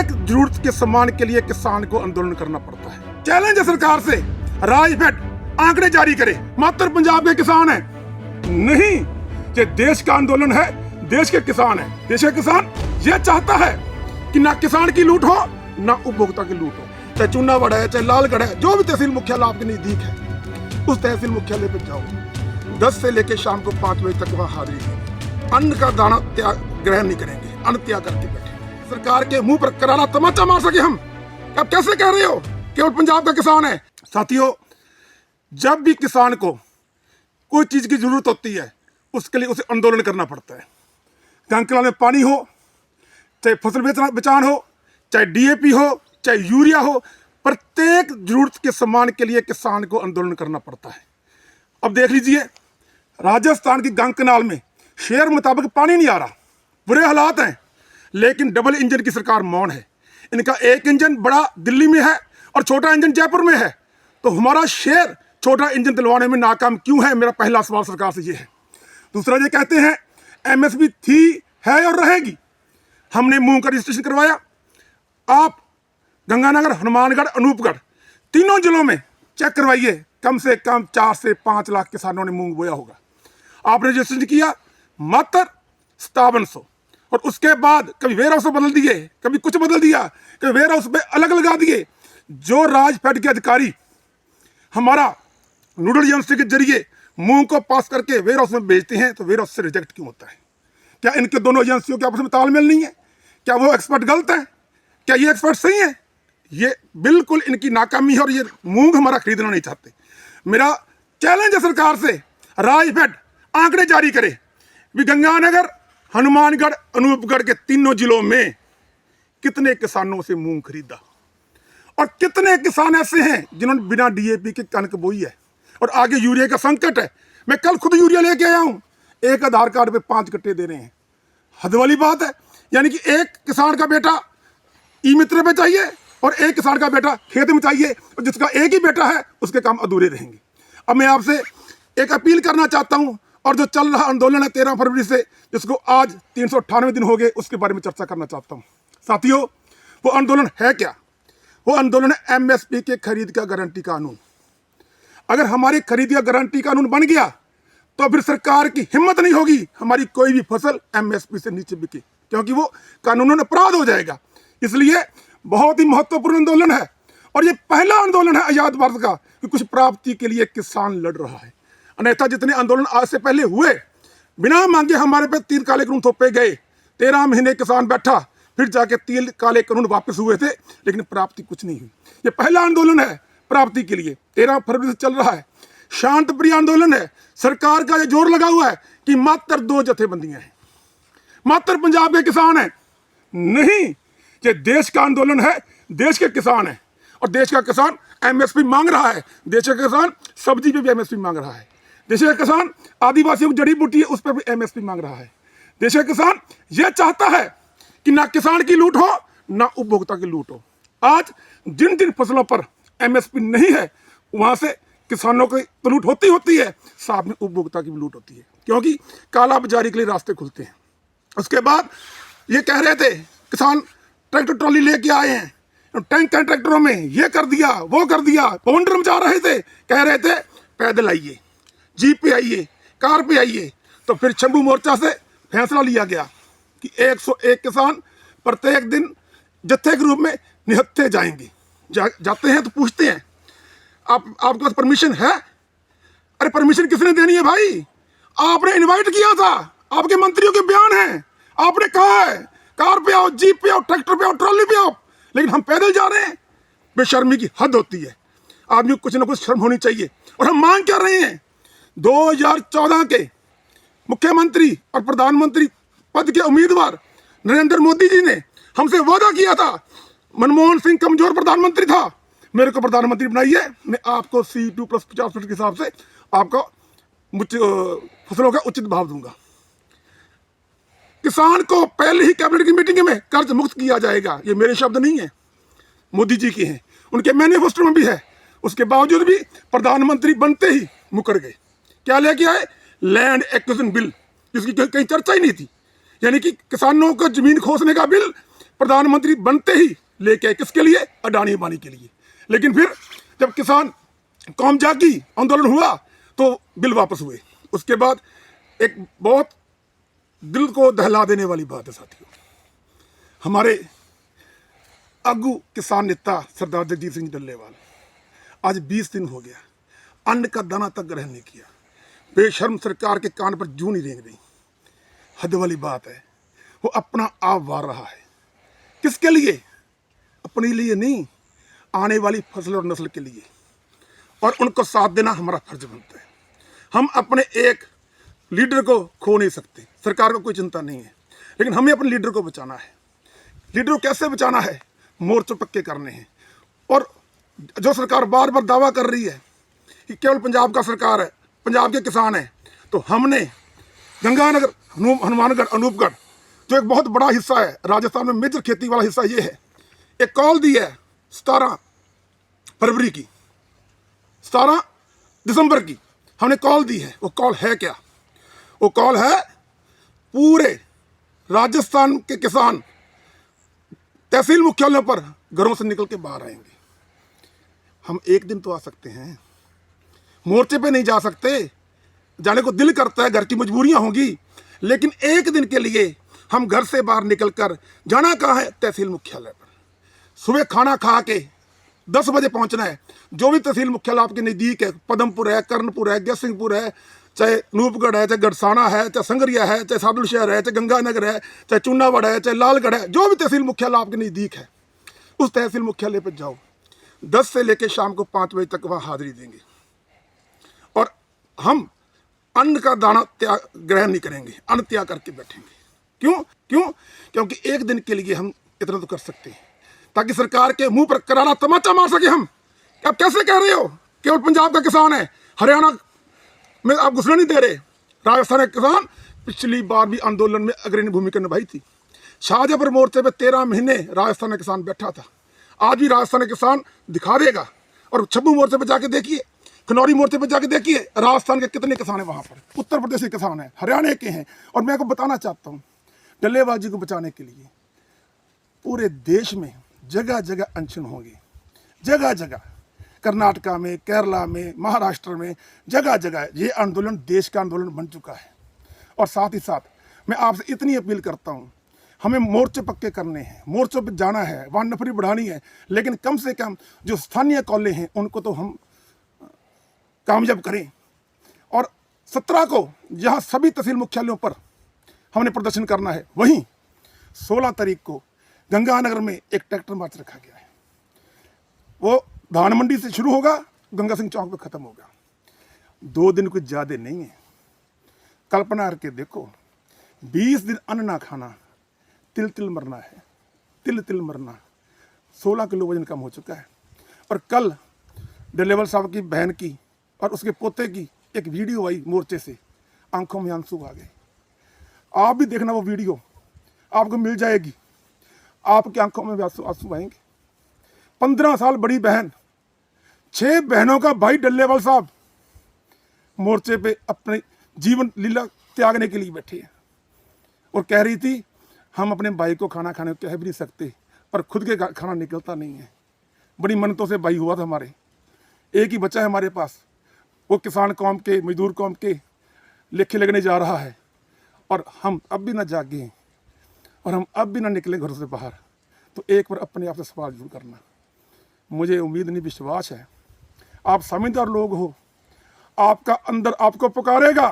प्रत्येक जरूरत के सामान के लिए किसान को आंदोलन करना पड़ता है। चैलेंज है सरकार से, राजफेड आंकड़े जारी करे, मात्र पंजाब के किसान है नहीं, ये देश का आंदोलन है, देश के किसान है। देश का किसान ये चाहता है कि ना किसान की लूट हो ना उपभोक्ता की लूट हो। चाहे चुनागढ़ है, चाहे लालगढ़ है, जो भी तहसील मुख्यालय आपके नजदीक है उस तहसील मुख्यालय पे जाओ, 10 से लेकर शाम को 5 बजे तक वहां हाजिरी है। अन्न का दाना त्याग ग्रहण नहीं करेंगे, अन्न त्याग करके बैठे। सरकार के मुंह पर करारा तमाचा मार सके हम। अब कैसे कह रहे हो केवल पंजाब का किसान है? साथियों, जब भी किसान को कोई चीज की जरूरत होती है उसके लिए उसे आंदोलन करना पड़ता है। टंकला में पानी हो, चाहे फसल बचान हो, चाहे डीएपी हो, चाहे यूरिया हो, प्रत्येक जरूरत के सामान के लिए किसान को आंदोलन करना पड़ता है। अब देख लीजिए, राजस्थान की गंग कनाल में शेर मुताबिक पानी नहीं आ रहा, बुरे हालात हैं, लेकिन डबल इंजन की सरकार मौन है। इनका एक इंजन बड़ा दिल्ली में है और छोटा इंजन जयपुर में है, तो हमारा शेर छोटा इंजन दिलवाने में नाकाम क्यों है? मेरा पहला सवाल सरकार से ये है। दूसरा, ये कहते हैं एमएसपी थी, है और रहेगी। हमने मूंग का रजिस्ट्रेशन करवाया। आप गंगानगर, हनुमानगढ़, अनूपगढ़ तीनों जिलों में चेक करवाइए, कम से कम 4 से 5 लाख किसानों ने मूंग बोया होगा। आपने रजिस्ट्रेशन किया मात्र 5700, और उसके बाद कभी वेयर हाउस बदल दिए, कभी कुछ बदल दिया, कभी वेयर हाउस पे अलग लगा दिए। जो राजफेड के अधिकारी हमारा नोडल एजेंसी के जरिए मूंग को पास करके वेयर हाउस में बेचते हैं, तो वेयर हाउस से रिजेक्ट क्यों होता है? क्या इनके दोनों एजेंसियों के आपस में तालमेल नहीं है? क्या वो एक्सपर्ट गलत है? क्या ये एक्सपर्ट सही है? ये बिल्कुल इनकी नाकामी है और ये मूंग हमारा खरीदना नहीं चाहते। मेरा चैलेंज है सरकार से, राजफेड आंकड़े जारी करे भी गंगानगर, हनुमानगढ़, अनूपगढ़ के तीनों जिलों में कितने किसानों से मूंग खरीदा और कितने किसान ऐसे हैं जिन्होंने बिना डीएपी के कणक बोई है। और आगे यूरिया का संकट है। मैं कल खुद यूरिया लेके आया हूं, एक आधार कार्ड पे 5 कट्टे दे रहे हैं। हद वाली बात है। यानी कि एक किसान का बेटा ई मित्र पे चाहिए और एक किसान का बेटा खेत में चाहिए, और जिसका एक ही बेटा है उसके काम अधूरे रहेंगे। अब मैं आपसे एक अपील करना चाहता हूं, और जो चल रहा आंदोलन है 13 फरवरी से, जिसको आज 398 दिन हो गए, उसके बारे में चर्चा करना चाहता हूं। साथियों, वो आंदोलन है क्या? वो आंदोलन है एमएसपी के खरीद का गारंटी कानून। अगर हमारी खरीद का गारंटी कानून बन गया तो फिर सरकार की हिम्मत नहीं होगी हमारी कोई भी फसल एमएसपी से नीचे बिके, क्योंकि वो कानूनन अपराध हो जाएगा। इसलिए बहुत ही महत्वपूर्ण आंदोलन है, और ये पहला आंदोलन है आजाद भारत का कि कुछ प्राप्ति के लिए किसान लड़ रहा है। अन्यथा जितने आंदोलन आज से पहले हुए, बिना मांगे हमारे पे 3 काले कानून थोपे गए, 13 महीने किसान बैठा, फिर जाके 3 काले कानून वापस हुए थे, लेकिन प्राप्ति कुछ नहीं हुई। ये पहला आंदोलन है प्राप्ति के लिए, 13 फरवरी से चल रहा है। शांत प्रिय आंदोलन है। सरकार का ये जोर लगा हुआ है कि मात्र 2 जथेबंदियां हैं, मात्र पंजाब के किसान हैं नहीं, ये देश का आंदोलन है, देश के किसान है। और देश का किसान एमएसपी मांग रहा है। देश का किसान सब्जी पे भी एमएसपी मांग रहा है। देश का किसान आदिवासियों की जड़ी बूटी है उस पर भी एमएसपी मांग रहा है। देश का किसान यह चाहता है कि ना किसान की लूट हो ना उपभोक्ता की लूट हो। आज जिन जिन फसलों पर एमएसपी नहीं है वहां से किसानों की तो लूट होती है, साथ में उपभोक्ता की भी लूट होती है, क्योंकि काला बाजारी के लिए रास्ते खुलते हैं। उसके बाद ये कह रहे थे किसान ट्रैक्टर ट्रॉली लेके आए हैं, टैंक ट्रैक्टरों में ये कर दिया वो कर दिया, पवंडर मचा रहे थे, कह रहे थे पैदल आइए, जीप पे आइए, कार पे आइए। तो फिर शंभू मोर्चा से फैसला लिया गया कि 101 किसान प्रत्येक दिन जत्थे के रूप में निहत्थे जाएंगे। जाते हैं तो पूछते हैं आपके पास परमिशन है? अरे परमिशन किसने देनी है भाई? आपने इनवाइट किया था, आपके मंत्रियों के बयान हैं, आपने कहा है कार पे आओ, जीप पे आओ, ट्रैक्टर पे आओ, ट्रॉली पे आओ, लेकिन हम पैदल जा रहे हैं। बेशर्मी की हद होती है। आदमी को कुछ ना कुछ शर्म होनी चाहिए। और हम मांग कर रहे हैं, 2014 के मुख्यमंत्री और प्रधानमंत्री पद के उम्मीदवार नरेंद्र मोदी जी ने हमसे वादा किया था, मनमोहन सिंह कमजोर प्रधानमंत्री था, मेरे को प्रधानमंत्री बनाइए, मैं आपको C2 + 50% के हिसाब से आपको फसलों का उचित भाव दूंगा। किसान को पहले ही कैबिनेट की मीटिंग में कर्ज मुक्त किया जाएगा। ये मेरे शब्द नहीं है, मोदी जी के हैं, उनके मैनिफेस्टो में भी है। उसके बावजूद भी प्रधानमंत्री बनते ही मुकर गए। क्या लेके आए? लैंड एक्विजिशन बिल, जिसकी कहीं चर्चा ही नहीं थी। यानी कि किसानों को जमीन खोसने का बिल प्रधानमंत्री बनते ही लेके आए, किसके लिए? अडानी अंबानी के लिए। लेकिन फिर जब किसान कौम जागी, आंदोलन हुआ, तो बिल वापस हुए। उसके बाद एक बहुत दिल को दहला देने वाली बात है साथियों, हमारे आगू किसान नेता सरदार जगजीत सिंह डल्लेवाल आज 20 दिन हो गया, अन्न का दाना तक ग्रहण नहीं किया। बेशर्म सरकार के कान पर जूं नहीं रेंग रही। हद वाली बात है। वो अपना आप वार रहा है, किसके लिए? अपने लिए नहीं, आने वाली फसल और नस्ल के लिए। और उनको साथ देना हमारा फर्ज बनता है। हम अपने एक लीडर को खो नहीं सकते। सरकार को कोई चिंता नहीं है, लेकिन हमें अपने लीडर को बचाना है। लीडर को कैसे बचाना है? मोर्चे पक्के करने हैं। और जो सरकार बार बार दावा कर रही है कि केवल पंजाब का सरकार है, पंजाब के किसान हैं, तो हमने गंगानगर, हनुमानगढ़, अनूपगढ़, जो एक बहुत बड़ा हिस्सा है राजस्थान में, मेजर खेती वाला हिस्सा ये है, एक कॉल दी है 17 फरवरी की, 17 दिसंबर की हमने कॉल दी है। वो कॉल है क्या? वो कॉल है पूरे राजस्थान के किसान तहसील मुख्यालयों पर घरों से निकल के बाहर आएंगे। हम एक दिन तो आ सकते हैं, मोर्चे पे नहीं जा सकते। जाने को दिल करता है, घर की मजबूरियां होंगी, लेकिन एक दिन के लिए हम घर से बाहर निकलकर जाना कहाँ है? तहसील मुख्यालय पर। सुबह खाना खा के 10 बजे पहुंचना है। जो भी तहसील मुख्यालय आपके नज़दीक है, पदमपुर है, कर्णपुर है, जयसिंहपुर है, चाहे अनूपगढ़ है, चाहे गढ़साना है, चाहे संगरिया है, चाहे सादुल शहर है, चाहे गंगानगर है, चाहे चुनावड़ है, चाहे लालगढ़ है, जो भी तहसील मुख्यालय आपके नज़दीक है, उस तहसील मुख्यालय पर जाओ। 10 से लेकर शाम को 5 बजे तक वहाँ हाजिरी देंगे। और हम अन्न का दाना ग्रहण नहीं करेंगे, अन्न त्याग करके बैठेंगे। क्यों? क्योंकि एक दिन के लिए हम इतना तो कर सकते हैं, ताकि सरकार के मुंह पर करारा तमाचा मार सके हम। आप कैसे कह रहे हो केवल पंजाब का किसान है, हरियाणा में आप घुसना नहीं दे रहे? राजस्थान के किसान पिछली बार भी आंदोलन में अग्रणी भूमिका निभाई थी। शाहजहांपुर मोर्चे पे 13 महीने राजस्थान का किसान बैठा था। आज भी राजस्थान का किसान दिखा देगा। और छब्बू मोर्चे पे जाके देखिए, खनौरी मोर्चे पे जाके देखिए, राजस्थान के कितने किसान हैं वहाँ पर, उत्तर प्रदेश के किसान हैं, हरियाणा के हैं। और मैं आपको बताना चाहता हूँ, डल्लेवाल जी को बचाने के लिए पूरे देश में जगह जगह अनशन होंगे, जगह जगह, कर्नाटका में, केरला में, महाराष्ट्र में, जगह जगह ये आंदोलन देश का आंदोलन बन चुका है। और साथ ही साथ मैं आपसे इतनी अपील करता हूँ, हमें मोर्चे पक्के करने हैं, मोर्चों पर जाना है, वहाँ नफरी बढ़ानी है, लेकिन कम से कम जो स्थानीय कॉलेज हैं उनको तो हम कामयाब करें। और 17 को जहाँ सभी तहसील मुख्यालयों पर हमने प्रदर्शन करना है, वहीं 16 तारीख को गंगानगर में एक ट्रैक्टर मार्च रखा गया है। वो धान मंडी से शुरू होगा, गंगा सिंह चौक पे खत्म होगा। 2 दिन कुछ ज़्यादा नहीं है। कल्पना करके देखो, 20 दिन अन्न ना खाना, तिल तिल मरना है, तिल तिल मरना। 16 किलो वजन कम हो चुका है। और कल डल्लेवाल साहब की बहन की और उसके पोते की एक वीडियो आई मोर्चे से, आंखों में आंसू आ गए। आप भी देखना वो वीडियो, आपको मिल जाएगी, आपकी आंखों में भी आंसू आएंगे। 15 साल बड़ी बहन, 6 बहनों का भाई डल्लेवाल साहब मोर्चे पे अपने जीवन लीला त्यागने के लिए बैठे हैं। और कह रही थी, हम अपने भाई को खाना खाने को कह भी नहीं सकते, पर खुद के खाना निकलता नहीं है। बड़ी मन्नतों से भाई हुआ था हमारे, एक ही बच्चा है हमारे पास, वो किसान कौम के, मजदूर कौम के लेखे लगने जा रहा है। और हम अब भी ना जागे और हम अब भी ना निकले घरों से बाहर, तो एक बार अपने आप से सवाल जरूर करना। मुझे उम्मीद नहीं, विश्वास है, आप समझदार लोग हो, आपका अंदर आपको पुकारेगा।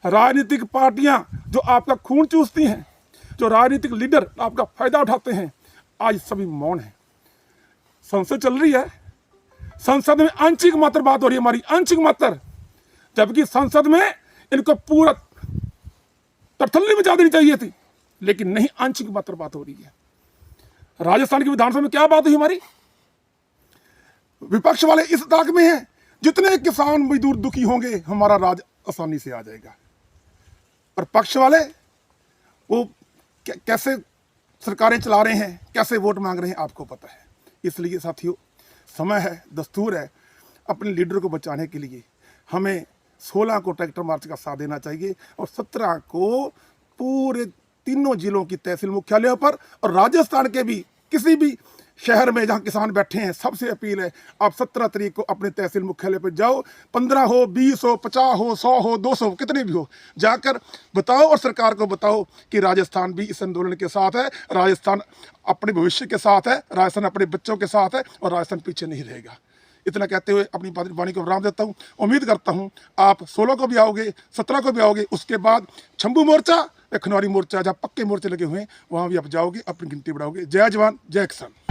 राजनीतिक पार्टियां जो आपका खून चूसती हैं, जो राजनीतिक लीडर आपका फायदा उठाते हैं, आज सभी मौन है। संसद चल रही है, संसद में आंशिक मात्र बात हो रही है हमारी, आंशिक मात्र, जबकि संसद में इनको पूरा तरथल्ली में जा देनी चाहिए थी, लेकिन नहीं, आंशिक मात्र बात हो रही है। राजस्थान की विधानसभा में क्या बात हुई हमारी? विपक्ष वाले इस ताक में हैं, जितने किसान मजदूर दुखी होंगे हमारा राज आसानी से आ जाएगा। और पक्ष वाले वो कैसे सरकारें चला रहे हैं, कैसे वोट मांग रहे हैं, आपको पता है। इसलिए साथियों, समय है, दस्तूर है, अपने लीडर को बचाने के लिए हमें 16 को ट्रैक्टर मार्च का साथ देना चाहिए और 17 को पूरे तीनों जिलों की तहसील मुख्यालयों पर और राजस्थान के भी किसी भी शहर में जहां किसान बैठे हैं, सबसे अपील है आप 17 तारीख को अपने तहसील मुख्यालय पर जाओ। 15 हो, 20 हो, 50 हो, 100 हो, 200 कितने भी हो, जाकर बताओ और सरकार को बताओ कि राजस्थान भी इस आंदोलन के साथ है, राजस्थान अपने भविष्य के साथ है, राजस्थान अपने बच्चों के साथ है और राजस्थान पीछे नहीं रहेगा। इतना कहते हुए अपनी वाणी को विराम देता हूँ। उम्मीद करता हूँ आप 16 को भी आओगे, 17 को भी आओगे। उसके बाद शंभू मोर्चा या खनौरी मोर्चा, जहाँ पक्के मोर्चे लगे हुए हैं, वहाँ भी आप जाओगे, अपनी गिनती बढ़ाओगे। जय जवान, जय किसान।